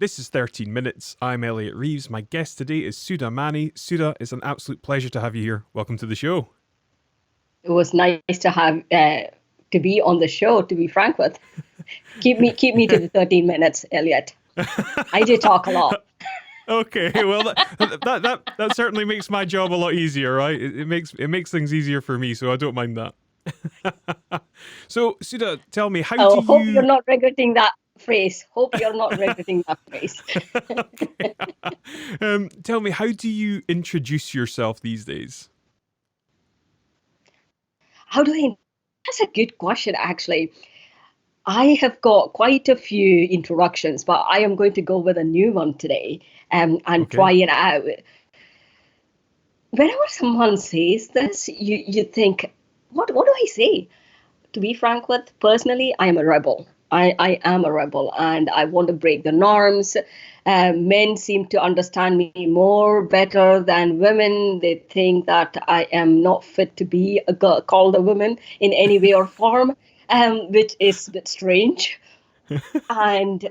This is 13 Minutes. I'm Elliot Reeves. My guest today is Sudha Mani. Sudha, it's an absolute pleasure to have you here. Welcome to the show. It was nice to have to be on the show, to be frank with. Keep me to the 13 minutes, Elliot. I do talk a lot. Okay, well that certainly makes my job a lot easier, right? It makes things easier for me, so I don't mind that. So, Sudha, tell me, how do Hope you're you? not regretting that phrase. Hope you're not regretting that phrase. Okay. Tell me, how do you introduce yourself these days? How do I? That's a good question, actually. I have got quite a few introductions, but I am going to go with a new one today and Okay. try it out. Whenever someone says this, you think, what do I say? To be frank with, personally, I am a rebel. I am a rebel and I want to break the norms. Men seem to understand me more better than women. They think that I am not fit to be a girl, called a woman in any way or form, which is a bit strange. And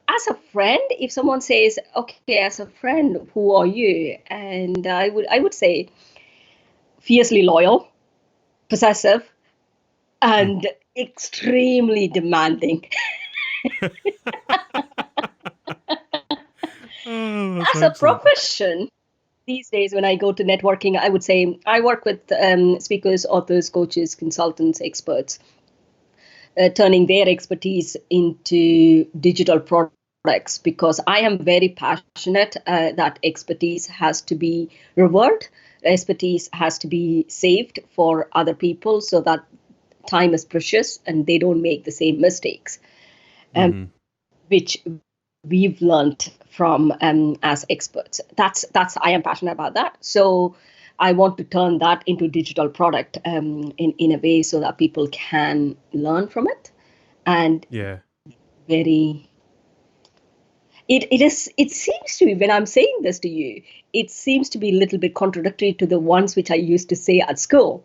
as a friend, if someone says, "Okay, as a friend, who are you?" and I would say fiercely loyal, possessive, Hmm. and extremely demanding. Oh, that's As a excellent. profession, these days when I go to networking, I would say I work with speakers, authors, coaches, consultants, experts, turning their expertise into digital products because I am very passionate that expertise has to be revered, expertise has to be saved for other people so that time is precious and they don't make the same mistakes. Um, Hmm. which we've learned from as experts. That's I am passionate about that. So I want to turn that into digital product in a way so that people can learn from it. And Yeah. very it seems to be when I'm saying this to you, it seems to be a little bit contradictory to the ones which I used to say at school.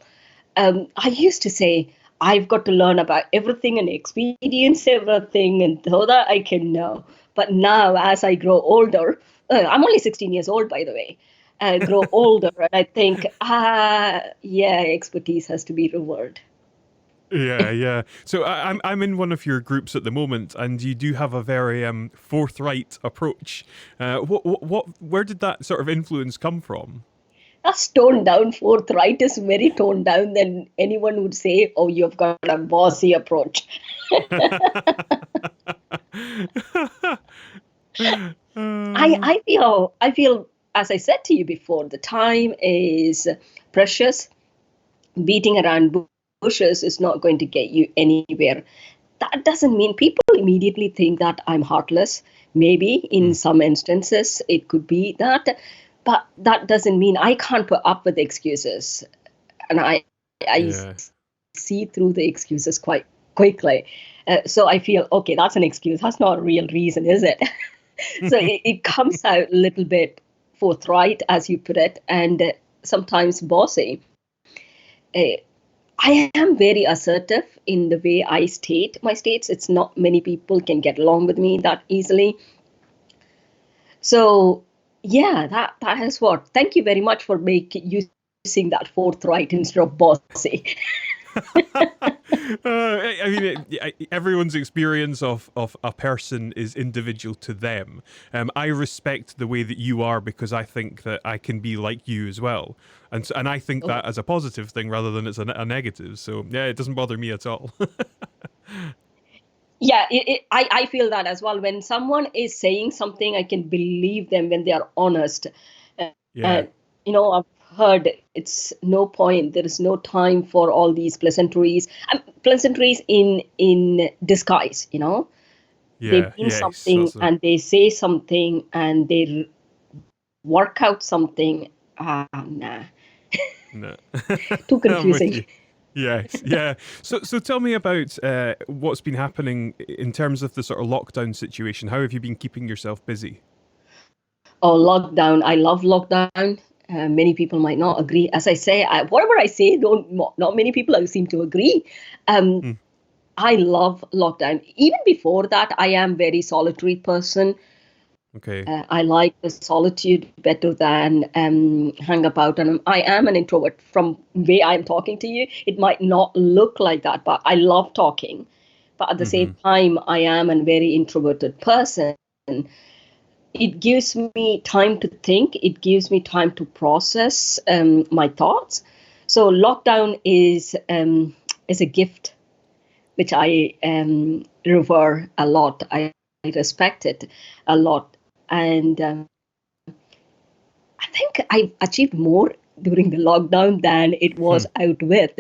I used to say, I've got to learn about everything and experience everything and so that I can know. But now, as I grow older, I'm only 16 years old, by the way, I grow older and I think, yeah, expertise has to be revered. Yeah, yeah. So I'm in one of your groups at the moment, and you do have a very forthright approach. Where did that sort of influence come from? That's toned down. Forthright is very toned down than anyone would say, oh, you've got a bossy approach. Uh, I feel, as I said to you before, the time is precious. Beating around bushes is not going to get you anywhere. That doesn't mean people immediately think that I'm heartless. Maybe in mm, some instances it could be that, but that doesn't mean I can't put up with excuses. And I yeah. see through the excuses quite quickly. So I feel, okay, that's an excuse. That's not a real reason, is it? So it comes out a little bit forthright, as you put it, and sometimes bossy. Uh, I am very assertive in the way I state my states. It's not many people can get along with me that easily. So yeah, that is what. Thank you very much for using that forthright instead of bossy. I mean, everyone's experience of a person is individual to them. I respect the way that you are because I think that I can be like you as well, and I think Oh, that as a positive thing rather than as a negative. So yeah, it doesn't bother me at all. yeah, I feel that as well. When someone is saying something, I can believe them when they are honest. Yeah, And I've heard it's no point. There is no time for all these pleasantries. Pleasantries in disguise. They yeah, mean yes, something that's a and they say something and they work out something. Nah, no. too I'm with confusing. you. Yes, yeah. So tell me about what's been happening in terms of the sort of lockdown situation. How have you been keeping yourself busy? Oh, lockdown. I love lockdown. Many people might not agree. As I say, whatever I say, don't not many people seem to agree. Um, Mm, I love lockdown. Even before that, I am very solitary person. Okay. I like the solitude better than hang about. And I am an introvert. From way I'm talking to you, it might not look like that, but I love talking. But at the same Mm-hmm. time, I am a very introverted person. It gives me time to think. It gives me time to process my thoughts. So lockdown is a gift which I revere a lot. I respect it a lot, and I think I've achieved more during the lockdown than it was out with.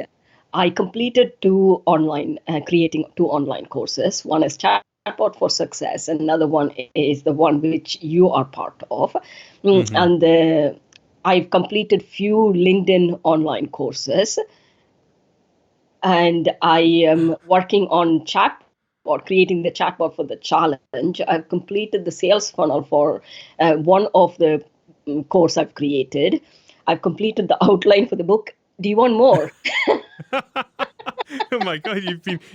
I completed creating two online courses. One is Chatbot for Success, and another one is the one which you are part of. Mm-hmm. And I've completed few LinkedIn online courses, and I am working on chatbot, creating the chatbot for the challenge. I've completed the sales funnel for one of the course I've created. I've completed the outline for the book. Do you want more? Oh my god,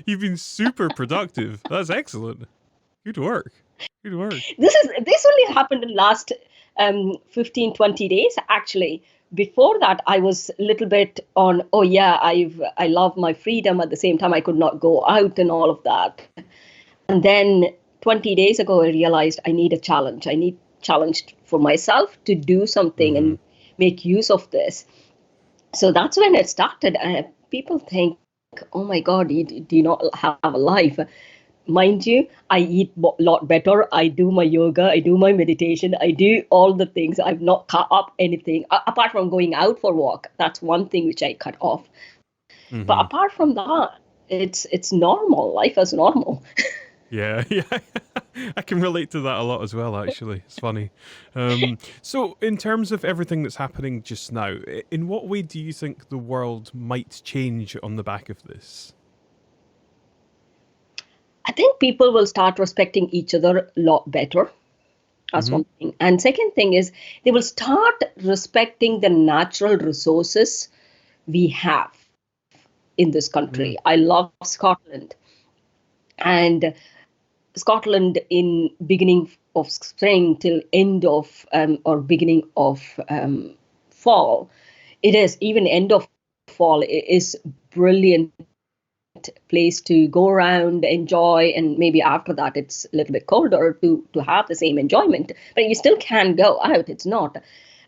you've been super productive. That's excellent. Good work. Good work. This only happened in last 15, 20 days actually. Before that, I was a little bit on, oh yeah, I love my freedom. At the same time, I could not go out and all of that. And then 20 days ago, I realized I need a challenge. I need challenge for myself to do something Mm-hmm. and make use of this. So that's when it started. People think, oh my God, do you not have a life? Mind you, I eat a lot better. I do my yoga, I do my meditation, I do all the things. I've not cut up anything apart from going out for walk. That's one thing which I cut off. But Mm-hmm. apart from that, it's normal. Life is normal. Yeah, yeah. I can relate to that a lot as well, actually. It's funny. So, in terms of everything that's happening just now, in what way do you think the world might change on the back of this? I think people will start respecting each other a lot better. That's Mm-hmm. one thing. And second thing is they will start respecting the natural resources we have in this Mm. country. I love Scotland. And Scotland in beginning of spring till end of or beginning of fall, it is even end of fall. It is brilliant place to go around, enjoy, and maybe after that it's a little bit colder to have the same enjoyment. But you still can go out. It's not.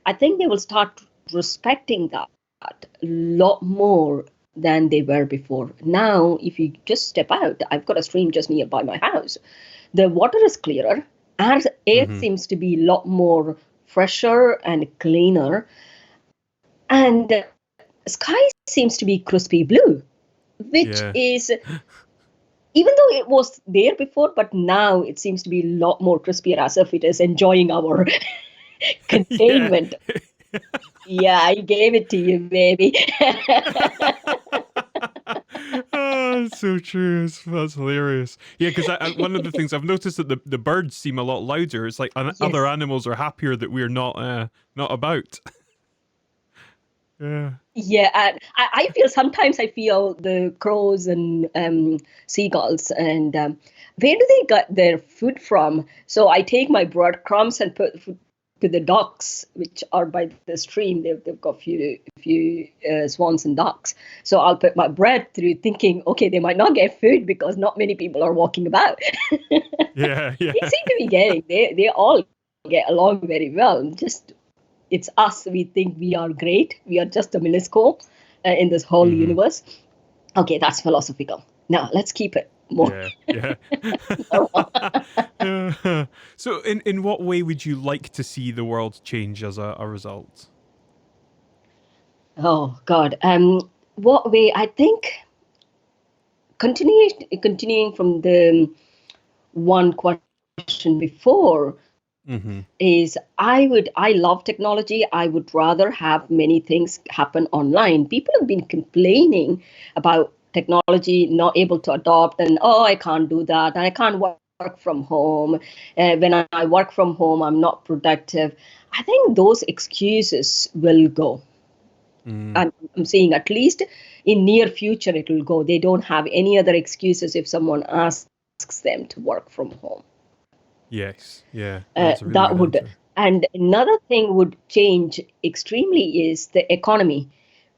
I think they will start respecting that a lot more than they were before. Now, if you just step out, I've got a stream just nearby my house. The water is clearer. Air Mm-hmm. seems to be a lot more fresher and cleaner. And sky seems to be crispy blue, which Yeah. is, even though it was there before, but now it seems to be a lot more crispier as if it is enjoying our Yeah. containment. Yeah, I gave it to you, baby. Oh, it's so true. That's hilarious. Yeah, because one of the things I've noticed that the birds seem a lot louder. It's like other Yes. animals are happier that we're not about. Yeah. Yeah, and I feel sometimes I feel the crows and seagulls, and where do they get their food from? So I take my breadcrumbs and put food to the ducks, which are by the stream. They've got few swans and ducks. So I'll put my bread through, thinking, okay, they might not get food because not many people are walking about. Yeah. Yeah. They seem to be getting. They all get along very well. Just it's us. We think we are great. We are just a minuscule in this whole Mm-hmm. universe. Okay, that's philosophical. Now let's keep it more Yeah. Yeah. normal. Yeah. So, in what way would you like to see the world change as a result? Oh God. What way? I think continuing from the one question before Mm-hmm. is I love technology. I would rather have many things happen online. People have been complaining about technology not able to adopt, and oh, I can't do that, and I can't work from home. When I work from home, I'm not productive. I think those excuses will go. Mm. I'm seeing at least in near future it will go. They don't have any other excuses if someone asks them to work from home. Yes. Yeah. That's a really That good would, answer. and another thing would change extremely is the economy.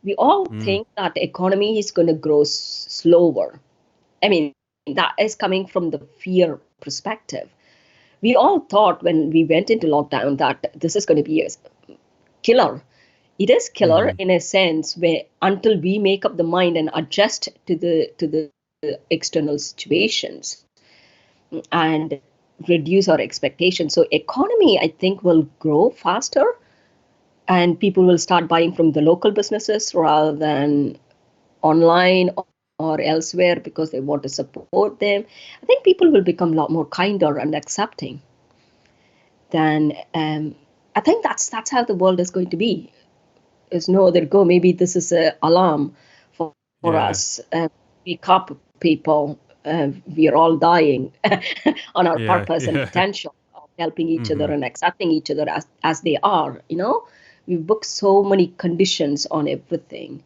We all Mm. think that the economy is going to grow slower. I mean, that is coming from the fear perspective. We all thought when we went into lockdown that this is going to be a killer. It is killer Mm-hmm. in a sense where until we make up the mind and adjust to the external situations and reduce our expectations. So economy, I think, will grow faster and people will start buying from the local businesses rather than online or elsewhere because they want to support them. I think people will become a lot more kinder and accepting than I think that's how the world is going to be. There's no other go. Maybe this is an alarm for Yeah. us. Wake up, people. We are all dying on our Yeah. purpose and Yeah. potential of helping each other Mm-hmm. and accepting each other as they are. We've booked so many conditions on everything.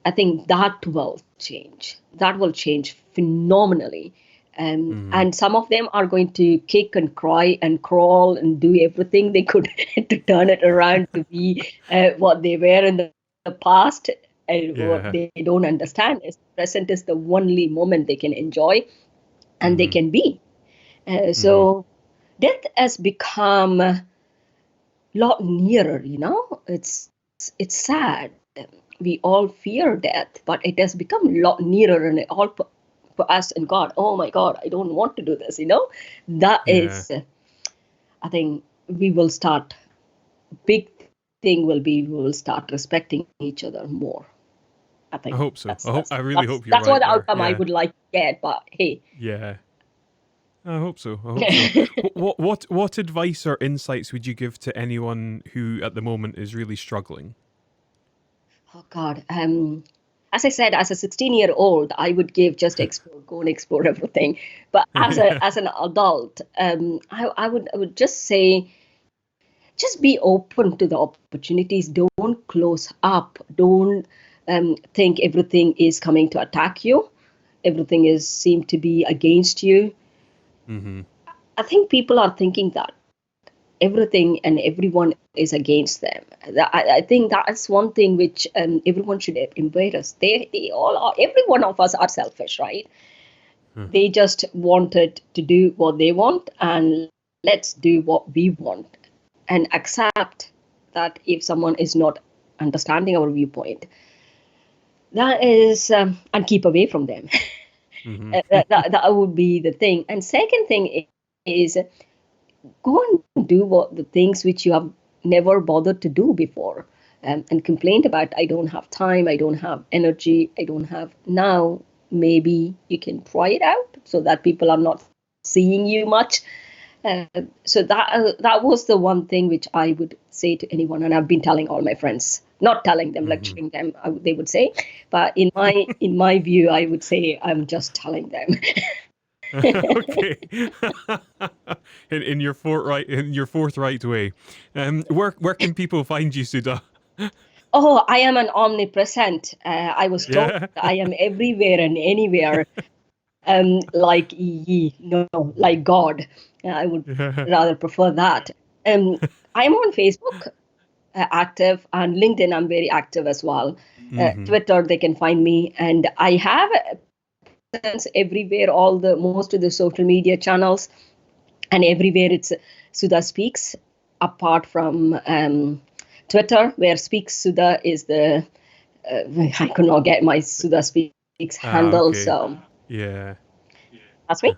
I think that will change. That will change phenomenally. Mm-hmm. And some of them are going to kick and cry and crawl and do everything they could to turn it around to be what they were in the past. And what Yeah. they don't understand is present is the only moment they can enjoy and they Mm-hmm. can be. Mm-hmm. So death has become a lot nearer. It's sad. We all fear death, but it has become a lot nearer and all for us and God. Oh my God, I don't want to do this. That Yeah. is, I think we will start, big thing will be we will start respecting each other more. I I think hope so. that's I hope. that's I really that's hope you're that's what right the there. outcome I Yeah. would like to get. But hey, Yeah. I hope so. I hope so. What advice or insights would you give to anyone who at the moment is really struggling? oh God, as I said, as a 16-year-old, I would give just explore, go and explore everything. But as a Yeah. as an adult, I would just say, just be open to the opportunities. Don't close up. Don't think everything is coming to attack you. Everything is seem to be against you. Mm-hmm. I think people are thinking that everything and everyone is against them. I think that's one thing which everyone should embrace. They all are. Every one of us are selfish, right? They just wanted to do what they want, and let's do what we want, and accept that if someone is not understanding our viewpoint, that is, and keep away from them. Mm-hmm. That would be the thing. And second thing is go and do what the things which you have never bothered to do before, and complained about, I don't have time, I don't have energy, I don't have now. Maybe you can try it out so that people are not seeing you much. uh, so that was the one thing which I would say to anyone, and I've been telling all my friends, not telling them, Mm-hmm. lecturing them, they would say, but in my view, I would say I'm just telling them. Okay. In your forthright way. Where can people find you, Sudha? Oh, I am an omnipresent. I was told Yeah. I am everywhere and anywhere, like ye, no, like God. I would Yeah. rather prefer that. I'm on Facebook, active, and LinkedIn, I'm very active as well. Mm-hmm. Twitter, they can find me, and I have a presence everywhere, all the most of the social media channels, and everywhere it's Sudha Speaks, apart from Twitter, where Speaks Sudha is the I could not get my Sudha Speaks Ah, handle, okay. so Yeah. that's me.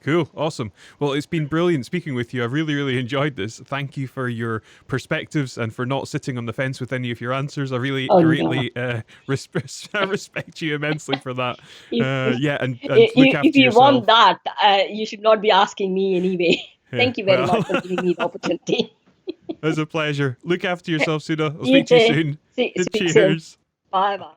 Cool. Awesome. Well, it's been brilliant speaking with you. I really, really enjoyed this. Thank you for your perspectives and for not sitting on the fence with any of your answers. I really Oh no. greatly I respect you immensely for that. If, Yeah, and look if after you want yourself. that, you should not be asking me anyway. Yeah. Thank you very much Well, for giving me the opportunity. it was a pleasure. Look after yourself, Sudha. I'll You speak to you too. soon. Speak soon. Cheers. Bye bye.